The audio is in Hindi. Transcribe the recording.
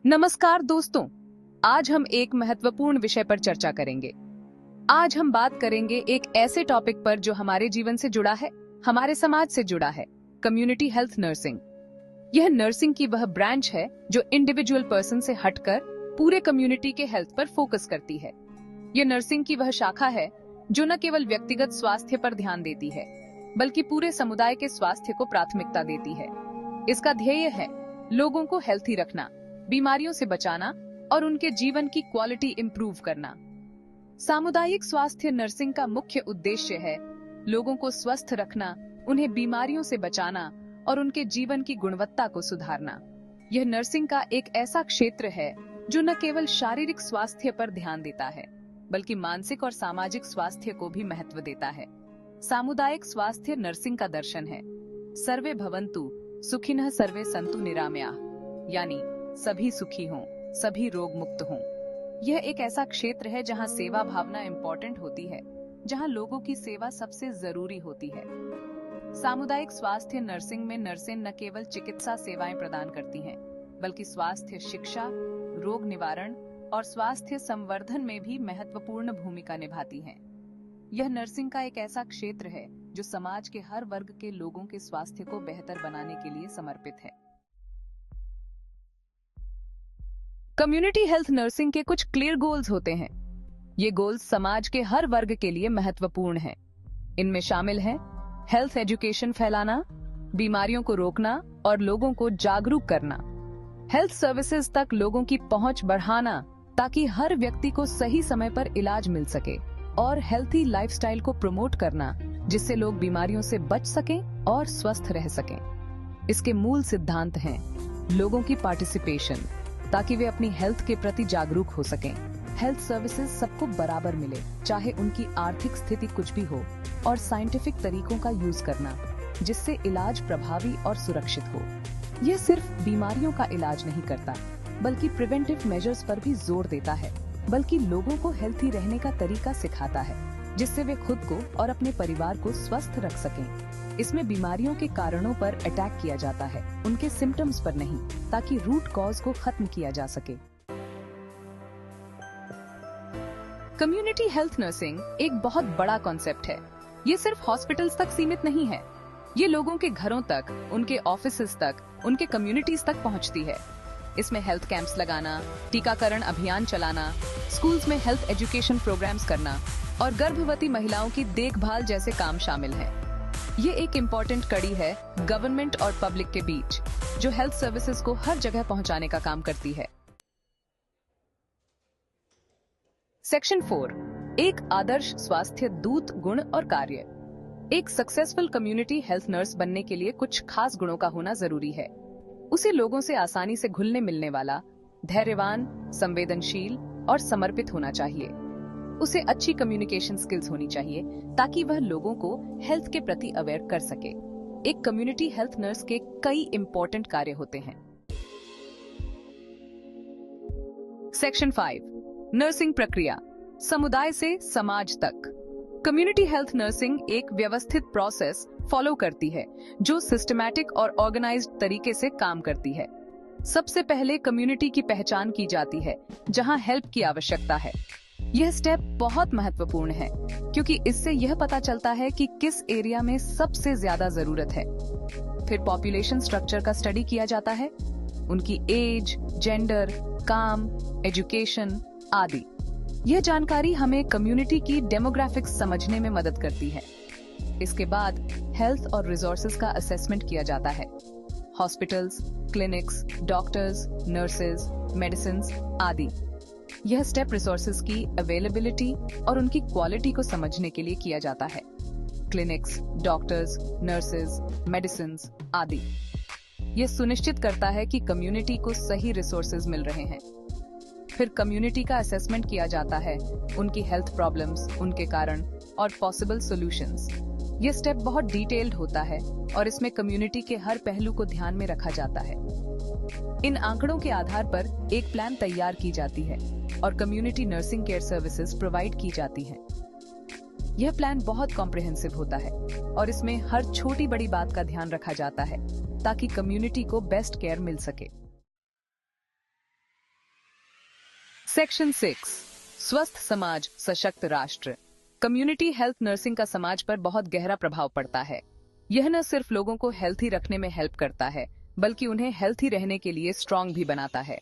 नमस्कार दोस्तों, आज हम एक महत्वपूर्ण विषय पर चर्चा करेंगे। आज हम बात करेंगे एक ऐसे टॉपिक पर जो हमारे जीवन से जुड़ा है, हमारे समाज से जुड़ा है, कम्युनिटी हेल्थ नर्सिंग। यह नर्सिंग की वह ब्रांच है जो इंडिविजुअल पर्सन से हटकर पूरे कम्युनिटी के हेल्थ पर फोकस करती है। यह नर्सिंग की वह शाखा है जो न केवल व्यक्तिगत स्वास्थ्य पर ध्यान देती है, बल्कि पूरे समुदाय के स्वास्थ्य को प्राथमिकता देती है। इसका ध्येय है लोगों को हेल्थी रखना, बीमारियों से बचाना और उनके जीवन की क्वालिटी इंप्रूव करना। सामुदायिक स्वास्थ्य नर्सिंग का मुख्य उद्देश्य है लोगों को स्वस्थ रखना, उन्हें बीमारियों से बचाना और उनके जीवन की गुणवत्ता को सुधारना। यह नर्सिंग का एक ऐसा क्षेत्र है जो न केवल शारीरिक स्वास्थ्य पर ध्यान देता है, बल्कि मानसिक और सामाजिक स्वास्थ्य को भी महत्व देता है। सामुदायिक स्वास्थ्य नर्सिंग का दर्शन है सर्वे भवन्तु सुखिनः सर्वे सन्तु निरामयाः, यानी सभी सुखी हों, सभी रोग मुक्त हों। यह एक ऐसा क्षेत्र है जहां सेवा भावना इम्पोर्टेंट होती है, जहां लोगों की सेवा सबसे जरूरी होती है। सामुदायिक स्वास्थ्य नर्सिंग में नर्सें न केवल चिकित्सा सेवाएं प्रदान करती हैं, बल्कि स्वास्थ्य शिक्षा, रोग निवारण और स्वास्थ्य संवर्धन में भी महत्वपूर्ण भूमिका निभाती हैं। यह नर्सिंग का एक ऐसा क्षेत्र है जो समाज के हर वर्ग के लोगों के स्वास्थ्य को बेहतर बनाने के लिए समर्पित है। कम्युनिटी हेल्थ नर्सिंग के कुछ क्लियर गोल्स होते हैं। ये गोल्स समाज के हर वर्ग के लिए महत्वपूर्ण हैं। इनमें शामिल हैं हेल्थ एजुकेशन फैलाना, बीमारियों को रोकना और लोगों को जागरूक करना, हेल्थ सर्विसेज तक लोगों की पहुंच बढ़ाना ताकि हर व्यक्ति को सही समय पर इलाज मिल सके, और हेल्थी लाइफस्टाइल को प्रमोट करना जिससे लोग बीमारियों से बच सकें और स्वस्थ रह सकें। इसके मूल सिद्धांत हैं लोगों की पार्टिसिपेशन, ताकि वे अपनी हेल्थ के प्रति जागरूक हो सकें, हेल्थ सर्विसेज सबको बराबर मिले चाहे उनकी आर्थिक स्थिति कुछ भी हो, और साइंटिफिक तरीकों का यूज करना जिससे इलाज प्रभावी और सुरक्षित हो। यह सिर्फ बीमारियों का इलाज नहीं करता, बल्कि प्रिवेंटिव मेजर्स पर भी जोर देता है, बल्कि लोगों को हेल्थी रहने का तरीका सिखाता है जिससे वे खुद को और अपने परिवार को स्वस्थ रख सकें। इसमें बीमारियों के कारणों पर अटैक किया जाता है, उनके सिम्टम्स पर नहीं, ताकि रूट कॉज को खत्म किया जा सके। कम्युनिटी हेल्थ नर्सिंग एक बहुत बड़ा कॉन्सेप्ट है। ये सिर्फ हॉस्पिटल्स तक सीमित नहीं है, ये लोगों के घरों तक, उनके ऑफिसेज तक, उनके कम्युनिटीज तक पहुंचती है। इसमें हेल्थ कैंप्स लगाना, टीकाकरण अभियान चलाना, स्कूल्स में हेल्थ एजुकेशन प्रोग्राम्स करना और गर्भवती महिलाओं की देखभाल जैसे काम शामिल हैं। ये एक इम्पोर्टेंट कड़ी है गवर्नमेंट और पब्लिक के बीच, जो हेल्थ सर्विसेज को हर जगह पहुंचाने का काम करती है। सेक्शन 4, एक आदर्श स्वास्थ्य दूत गुण और कार्य। एक सक्सेसफुल कम्युनिटी हेल्थ नर्स बनने के लिए कुछ खास गुणों का होना जरूरी है। उसे लोगों से आसानी से घुलने मिलने वाला, धैर्यवान, संवेदनशील और समर्पित होना चाहिए। उसे अच्छी कम्युनिकेशन स्किल्स होनी चाहिए ताकि वह लोगों को हेल्थ के प्रति अवेयर कर सके। एक कम्युनिटी हेल्थ नर्स के कई इंपॉर्टेंट कार्य होते हैं। सेक्शन 5, नर्सिंग प्रक्रिया, समुदाय से समाज तक। कम्युनिटी हेल्थ नर्सिंग एक व्यवस्थित प्रोसेस फॉलो करती है जो सिस्टमैटिक और ऑर्गेनाइज्ड तरीके से काम करती है। सबसे पहले कम्युनिटी की पहचान की जाती है जहां हेल्प की आवश्यकता है। यह स्टेप बहुत महत्वपूर्ण है क्योंकि इससे यह पता चलता है कि किस एरिया में सबसे ज्यादा जरूरत है। फिर पॉपुलेशन स्ट्रक्चर का स्टडी किया जाता है, उनकी एज, जेंडर, काम, एजुकेशन आदि। यह जानकारी हमें कम्युनिटी की डेमोग्राफिक्स समझने में मदद करती है। इसके बाद हेल्थ और रिसोर्सेज का असेसमेंट किया जाता है। Hospitals, clinics, doctors, nurses, medicines आदि। यह स्टेप रिसोर्सेज की अवेलेबिलिटी और उनकी क्वालिटी को समझने के लिए किया जाता है। क्लिनिक्स, डॉक्टर्स, नर्सेज, मेडिसिन्स आदि। यह सुनिश्चित करता है कि कम्युनिटी को सही रिसोर्सेज मिल रहे हैं। फिर कम्युनिटी का असेसमेंट किया जाता है, उनकी हेल्थ प्रॉब्लम्स, उनके कारण और पॉसिबल सॉल्यूशंस। यह स्टेप बहुत डिटेल्ड होता है और इसमें कम्युनिटी के हर पहलू को ध्यान में रखा जाता है। इन आंकड़ों के आधार पर एक प्लान तैयार की जाती है और community nursing care services provide की जाती हैं। यह प्लान बहुत कॉम्प्रिहेंसिव होता है और इसमें हर छोटी बड़ी बात का ध्यान रखा जाता है ताकि कम्युनिटी को बेस्ट केयर मिल सके। सेक्शन 6, स्वस्थ समाज सशक्त राष्ट्र। कम्युनिटी हेल्थ नर्सिंग का समाज पर बहुत गहरा प्रभाव पड़ता है। यह न सिर्फ लोगों को हेल्थी रखने में हेल्प करता है, बल्कि उन्हें हेल्थी रहने के लिए स्ट्रांग भी बनाता है।